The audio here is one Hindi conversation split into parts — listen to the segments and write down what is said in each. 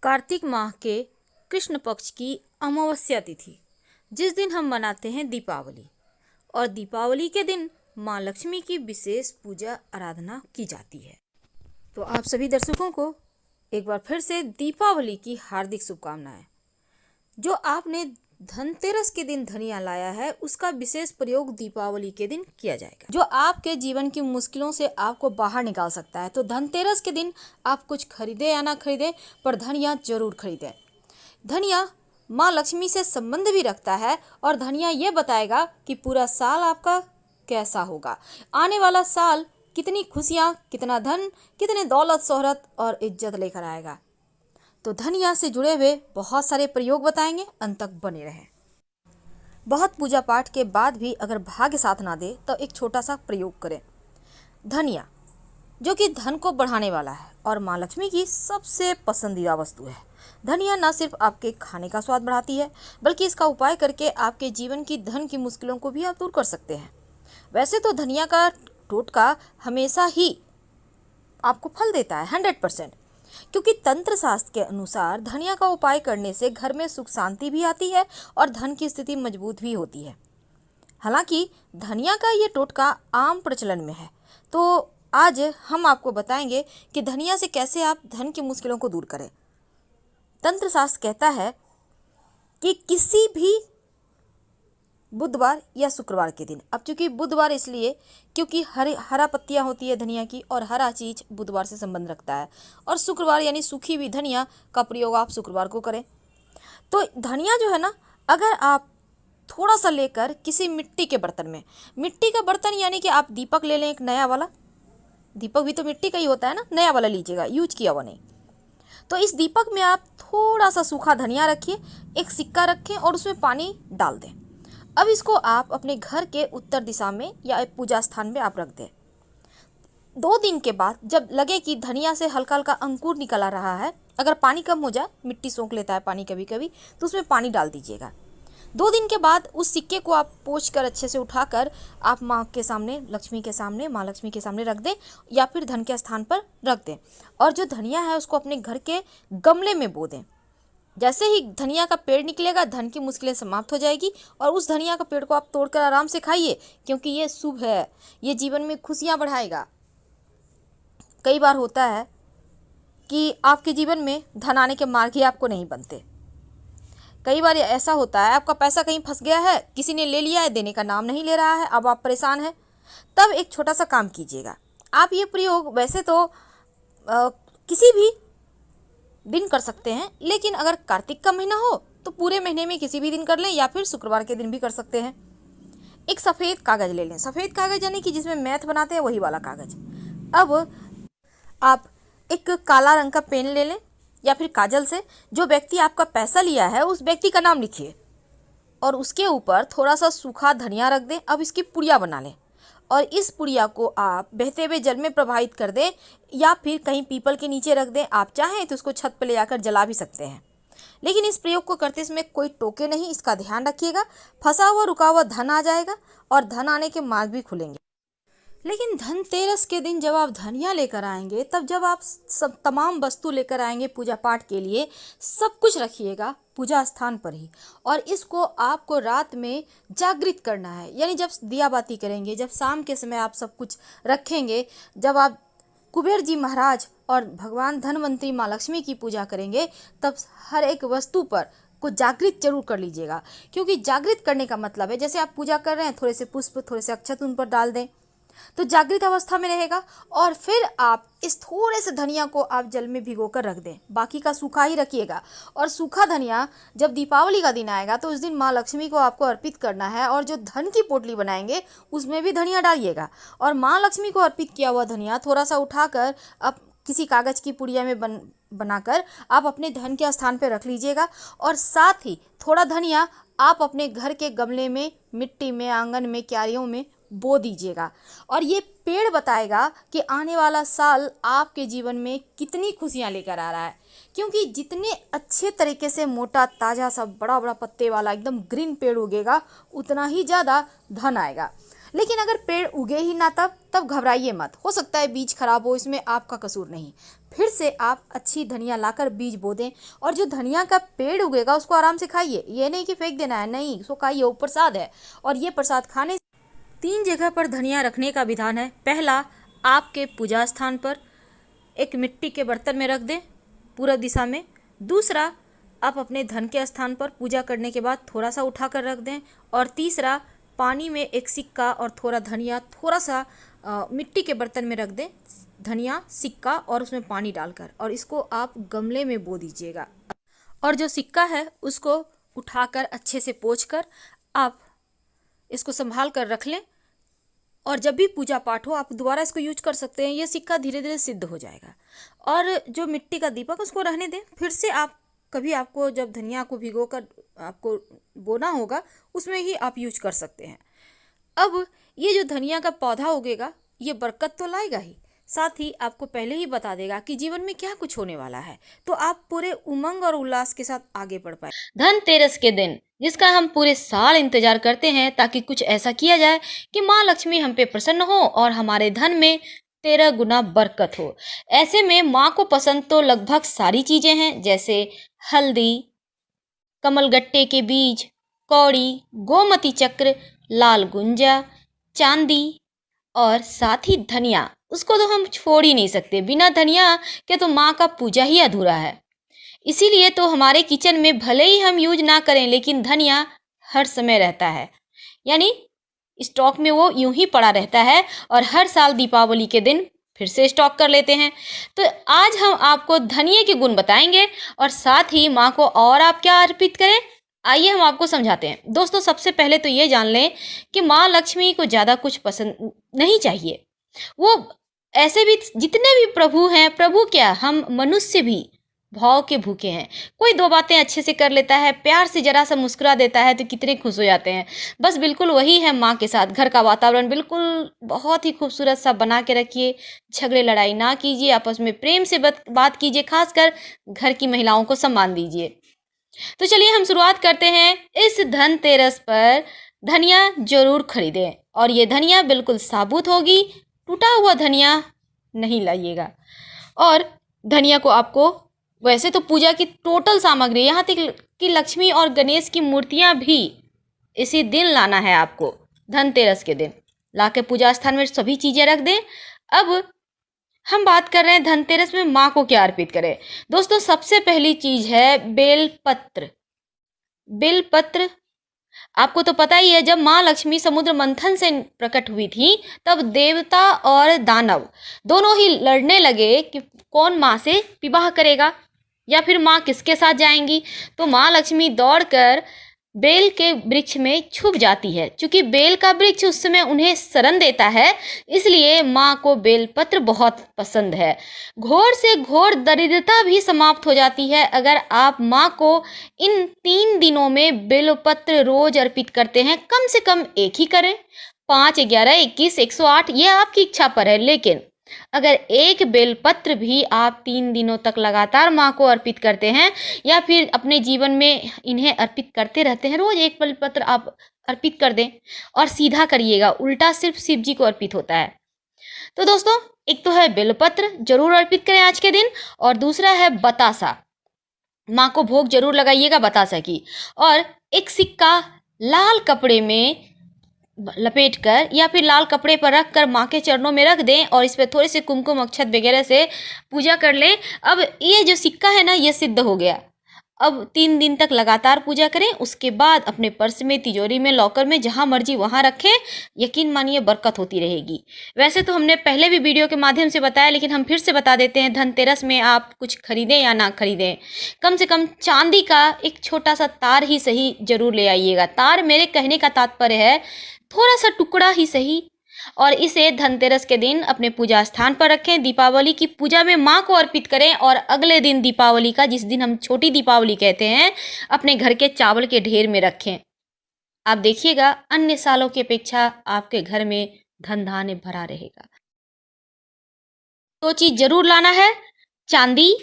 कार्तिक माह के कृष्ण पक्ष की अमावस्या तिथि, जिस दिन हम मनाते हैं दीपावली। और दीपावली के दिन माँ लक्ष्मी की विशेष पूजा आराधना की जाती है। तो आप सभी दर्शकों को एक बार फिर से दीपावली की हार्दिक शुभकामनाएं। जो आपने धनतेरस के दिन धनिया लाया है, उसका विशेष प्रयोग दीपावली के दिन किया जाएगा, जो आपके जीवन की मुश्किलों से आपको बाहर निकाल सकता है। तो धनतेरस के दिन आप कुछ खरीदे या ना खरीदे, पर धनिया जरूर खरीदें। धनिया माँ लक्ष्मी से संबंध भी रखता है और धनिया ये बताएगा कि पूरा साल आपका कैसा होगा, आने वाला साल कितनी खुशियाँ, कितना धन, कितने दौलत, शोहरत और इज्जत लेकर आएगा। तो धनिया से जुड़े हुए बहुत सारे प्रयोग बताएंगे, अंत तक बने रहें। बहुत पूजा पाठ के बाद भी अगर भाग्य साथ ना दे तो एक छोटा सा प्रयोग करें। धनिया जो कि धन को बढ़ाने वाला है और माँ लक्ष्मी की सबसे पसंदीदा वस्तु है। धनिया न सिर्फ आपके खाने का स्वाद बढ़ाती है, बल्कि इसका उपाय करके आपके जीवन की धन की मुश्किलों को भी आप दूर कर सकते हैं। वैसे तो धनिया का टोटका हमेशा ही आपको फल देता है 100%, क्योंकि तंत्र शास्त्र के अनुसार धनिया का उपाय करने से घर में सुख शांति भी आती है और धन की स्थिति मजबूत भी होती है। हालांकि धनिया का ये टोटका आम प्रचलन में है, तो आज हम आपको बताएंगे कि धनिया से कैसे आप धन की मुश्किलों को दूर करें। तंत्र शास्त्र कहता है कि किसी भी बुधवार या शुक्रवार के दिन, अब चूंकि बुधवार इसलिए क्योंकि हरा पत्तियां होती है धनिया की, और हरा चीज बुधवार से संबंध रखता है, और शुक्रवार यानी सूखी हुई धनिया का प्रयोग आप शुक्रवार को करें। तो धनिया जो है ना, अगर आप थोड़ा सा लेकर किसी मिट्टी के बर्तन में, मिट्टी का बर्तन यानी कि आप दीपक ले लें, एक नया वाला, दीपक भी तो मिट्टी का ही होता है ना, नया वाला लीजिएगा, यूज किया हुआ नहीं। तो इस दीपक में आप थोड़ा सा सूखा धनिया रखिए, एक सिक्का रखें और उसमें पानी डाल दें। अब इसको आप अपने घर के उत्तर दिशा में या पूजा स्थान में आप रख दें। 2 दिन के बाद जब लगे कि धनिया से हल्का हल्का अंकुर निकल आ रहा है, अगर पानी कम हो जाए, मिट्टी सोख लेता है पानी कभी कभी, तो उसमें पानी डाल दीजिएगा। 2 दिन के बाद उस सिक्के को आप पोंछ कर अच्छे से उठाकर आप माँ के सामने, लक्ष्मी के सामने, माँ लक्ष्मी के सामने रख दें या फिर धन के स्थान पर रख दें। और जो धनिया है उसको अपने घर के गमले में बो दें। जैसे ही धनिया का पेड़ निकलेगा, धन की मुश्किलें समाप्त हो जाएगी और उस धनिया का पेड़ को आप तोड़कर आराम से खाइए, क्योंकि ये शुभ है, ये जीवन में खुशियाँ बढ़ाएगा। कई बार होता है कि आपके जीवन में धन आने के मार्ग ही आपको नहीं बनते। कई बार ऐसा होता है, आपका पैसा कहीं फंस गया है, किसी ने ले लिया है, देने का नाम नहीं ले रहा है, अब आप परेशान हैं। तब एक छोटा सा काम कीजिएगा। आप ये प्रयोग वैसे तो किसी भी दिन कर सकते हैं, लेकिन अगर कार्तिक का महीना हो तो पूरे महीने में किसी भी दिन कर लें, या फिर शुक्रवार के दिन भी कर सकते हैं। एक सफ़ेद कागज़ ले लें, सफ़ेद कागज़ यानी कि जिसमें मैथ बनाते हैं वही वाला कागज़। अब आप एक काला रंग का पेन ले लें या फिर काजल से जो व्यक्ति आपका पैसा लिया है उस व्यक्ति का नाम लिखिए और उसके ऊपर थोड़ा सा सूखा धनिया रख दें। अब इसकी पुड़िया बना लें और इस पुड़िया को आप बहते हुए जल में प्रवाहित कर दें या फिर कहीं पीपल के नीचे रख दें। आप चाहें तो उसको छत पर ले जाकर जला भी सकते हैं, लेकिन इस प्रयोग को करते समय कोई टोके नहीं, इसका ध्यान रखिएगा। फंसा हुआ रुका हुआ धन आ जाएगा और धन आने के मार्ग भी खुलेंगे। लेकिन धनतेरस के दिन जब आप धनिया लेकर आएंगे, तब जब आप सब तमाम वस्तु लेकर आएंगे पूजा पाठ के लिए, सब कुछ रखिएगा पूजा स्थान पर ही, और इसको आपको रात में जागृत करना है। यानी जब दिया बाती करेंगे, जब शाम के समय आप सब कुछ रखेंगे, जब आप कुबेर जी महाराज और भगवान धनवंतरी माँ लक्ष्मी की पूजा करेंगे, तब हर एक वस्तु पर को जागृत जरूर कर लीजिएगा। क्योंकि जागृत करने का मतलब है, जैसे आप पूजा कर रहे हैं, थोड़े से पुष्प, थोड़े से अक्षत उन पर डाल दें तो जागृत अवस्था में रहेगा। और फिर आप इस थोड़े से धनिया को आप जल में भिगोकर रख दें, बाकी का सूखा ही रखिएगा। और सूखा धनिया जब दीपावली का दिन आएगा तो उस दिन माँ लक्ष्मी को आपको अर्पित करना है, और जो धन की पोटली बनाएंगे उसमें भी धनिया डालिएगा। और माँ लक्ष्मी को अर्पित किया हुआ धनिया थोड़ा सा उठाकर आप किसी कागज़ की पुड़िया में बनाकर आप अपने धन के स्थान पर रख लीजिएगा। और साथ ही थोड़ा धनिया आप अपने घर के गमले में, मिट्टी में, आंगन में, क्यारियों में बो दीजिएगा। और ये पेड़ बताएगा कि आने वाला साल आपके जीवन में कितनी खुशियां लेकर आ रहा है। क्योंकि जितने अच्छे तरीके से मोटा, ताज़ा, सब बड़ा बड़ा पत्ते वाला एकदम ग्रीन पेड़ उगेगा, उतना ही ज़्यादा धन आएगा। लेकिन अगर पेड़ उगे ही ना, तब घबराइए मत। हो सकता है बीज खराब हो, इसमें आपका कसूर नहीं। फिर से आप अच्छी धनिया लाकर बीज बो दें और जो धनिया का पेड़ उगेगा उसको आराम से खाइए। ये नहीं कि फेंक देना है, नहीं, उसको खाइए, वो प्रसाद है। और ये प्रसाद खाने 3 जगह पर धनिया रखने का विधान है। पहला, आपके पूजा स्थान पर एक मिट्टी के बर्तन में रख दें पूरब दिशा में। दूसरा, आप अपने धन के स्थान पर पूजा करने के बाद थोड़ा सा उठाकर रख दें। और तीसरा, पानी में एक सिक्का और थोड़ा धनिया थोड़ा सा मिट्टी के बर्तन में रख दें, धनिया सिक्का और उसमें पानी डालकर, और इसको आप गमले में बो दीजिएगा। और जो सिक्का है उसको उठाकर अच्छे से पोंछकर आप इसको संभाल कर रख लें। और जब भी पूजा पाठ हो आप दोबारा इसको यूज कर सकते हैं। ये सिक्का धीरे धीरे सिद्ध हो जाएगा। और जो मिट्टी का दीपक उसको रहने दें। फिर से आप कभी आपको जब धनिया को भिगोकर आपको बोना होगा उसमें ही आप यूज कर सकते हैं। अब ये जो धनिया का पौधा उगेगा ये बरकत तो लाएगा ही, साथ ही आपको पहले ही बता देगा कि जीवन में क्या कुछ होने वाला है, तो आप पूरे उमंग और उल्लास के साथ आगे बढ़ पाए। धनतेरस के दिन जिसका हम पूरे साल इंतजार करते हैं ताकि कुछ ऐसा किया जाए कि माँ लक्ष्मी हम पे प्रसन्न हो और हमारे धन में 13 गुना बरकत हो। ऐसे में माँ को पसंद तो लगभग सारी चीजें हैं, जैसे हल्दी, कमलगट्टे के बीज, कौड़ी, गोमती चक्र, लाल गुंजा, चांदी और साथ ही धनिया। उसको तो हम छोड़ ही नहीं सकते। बिना धनिया के तो माँ का पूजा ही अधूरा है। इसीलिए तो हमारे किचन में भले ही हम यूज ना करें लेकिन धनिया हर समय रहता है, यानी स्टॉक में वो यूं ही पड़ा रहता है और हर साल दीपावली के दिन फिर से स्टॉक कर लेते हैं। तो आज हम आपको धनिये के गुण बताएंगे और साथ ही माँ को और आप क्या अर्पित करें, आइए हम आपको समझाते हैं। दोस्तों, सबसे पहले तो ये जान लें कि माँ लक्ष्मी को ज़्यादा कुछ पसंद नहीं चाहिए। वो ऐसे भी जितने भी प्रभु हैं, प्रभु क्या, हम मनुष्य भी भाव के भूखे हैं। कोई 2 बातें अच्छे से कर लेता है, प्यार से जरा सा मुस्कुरा देता है तो कितने खुश हो जाते हैं। बस बिल्कुल वही है माँ के साथ। घर का वातावरण बिल्कुल बहुत ही खूबसूरत सा बना के रखिए। झगड़े लड़ाई ना कीजिए, आपस में प्रेम से बात कीजिए, खासकर घर की महिलाओं को सम्मान दीजिए। तो चलिए हम शुरुआत करते हैं। इस धनतेरस पर धनिया जरूर खरीदें और ये धनिया बिल्कुल साबुत होगी, टूटा हुआ धनिया नहीं लाइएगा। और धनिया को आपको वैसे तो पूजा की टोटल सामग्री, यहाँ तक कि लक्ष्मी और गणेश की मूर्तियां भी इसी दिन लाना है आपको। धनतेरस के दिन लाके पूजा स्थान में सभी चीजें रख दें। अब हम बात कर रहे हैं धनतेरस में माँ को क्या अर्पित करें। दोस्तों, सबसे पहली चीज है बेलपत्र। बेलपत्र आपको तो पता ही है, जब माँ लक्ष्मी समुद्र मंथन से प्रकट हुई थी तब देवता और दानव दोनों ही लड़ने लगे कि कौन माँ से विवाह करेगा या फिर माँ किसके साथ जाएंगी। तो माँ लक्ष्मी दौड़कर बेल के वृक्ष में छुप जाती है। क्योंकि बेल का वृक्ष उस समय उन्हें शरण देता है, इसलिए माँ को बेलपत्र बहुत पसंद है। घोर से घोर दरिद्रता भी समाप्त हो जाती है अगर आप माँ को इन 3 दिनों में बेलपत्र रोज अर्पित करते हैं। कम से कम एक ही करें, 5, 11, 21, 108 ये आपकी इच्छा पर है। लेकिन अगर एक बेलपत्र भी आप 3 दिनों तक लगातार माँ को अर्पित करते हैं या फिर अपने जीवन में इन्हें अर्पित करते रहते हैं, रोज एक बेलपत्र आप अर्पित कर दें और सीधा करिएगा, उल्टा सिर्फ शिव जी को अर्पित होता है। तो दोस्तों, एक तो है बेलपत्र जरूर अर्पित करें आज के दिन, और दूसरा है बतासा। माँ को भोग जरूर लगाइएगा बतासा की। और एक सिक्का लाल कपड़े में लपेट कर या फिर लाल कपड़े पर रख कर माँ के चरणों में रख दें और इस पर थोड़े से कुमकुम अक्षत वगैरह से पूजा कर लें। अब ये जो सिक्का है ना, ये सिद्ध हो गया। अब 3 दिन तक लगातार पूजा करें, उसके बाद अपने पर्स में, तिजोरी में, लॉकर में, जहां मर्जी वहां रखें। यकीन मानिए बरकत होती रहेगी। वैसे तो हमने पहले भी वीडियो के माध्यम से बताया, लेकिन हम फिर से बता देते हैं। धनतेरस में आप कुछ खरीदें या ना खरीदें, कम से कम चांदी का एक छोटा सा तार ही सही जरूर ले आइएगा। तार मेरे कहने का तात्पर्य है थोड़ा सा टुकड़ा ही सही, और इसे धनतेरस के दिन अपने पूजा स्थान पर रखें। दीपावली की पूजा में माँ को अर्पित करें और अगले दिन दीपावली का, जिस दिन हम छोटी दीपावली कहते हैं, अपने घर के चावल के ढेर में रखें। आप देखिएगा अन्य सालों की अपेक्षा आपके घर में धन धान्य भरा रहेगा। तो चीज जरूर लाना है, चांदी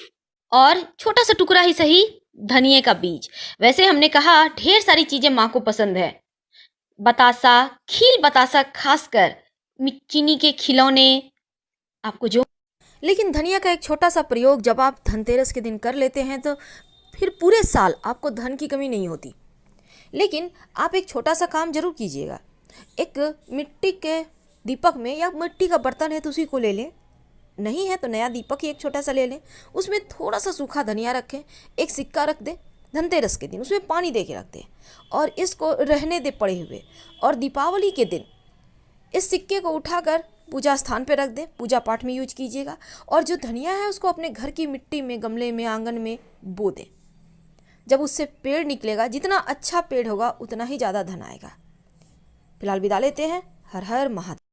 और छोटा सा टुकड़ा ही सही धनिये का बीज। वैसे हमने कहा ढेर सारी चीजें माँ को पसंद है। बतासा, खील बतासा, खासकर चीनी के खिलौने, आपको जो लेकिन धनिया का एक छोटा सा प्रयोग जब आप धनतेरस के दिन कर लेते हैं तो फिर पूरे साल आपको धन की कमी नहीं होती। लेकिन आप एक छोटा सा काम जरूर कीजिएगा। एक मिट्टी के दीपक में या मिट्टी का बर्तन है तो उसी को ले लें, नहीं है तो नया दीपक ही एक छोटा सा ले लें, उसमें थोड़ा सा सूखा धनिया रखें, एक सिक्का रख दें, धनतेरस के दिन उसमें पानी दे के रख दें और इसको रहने दे पड़े हुए, और दीपावली के दिन इस सिक्के को उठाकर पूजा स्थान पर रख दें, पूजा पाठ में यूज कीजिएगा। और जो धनिया है उसको अपने घर की मिट्टी में, गमले में, आंगन में बो दें। जब उससे पेड़ निकलेगा, जितना अच्छा पेड़ होगा उतना ही ज़्यादा धन आएगा। फिलहाल विदा लेते हैं। हर हर महादेव।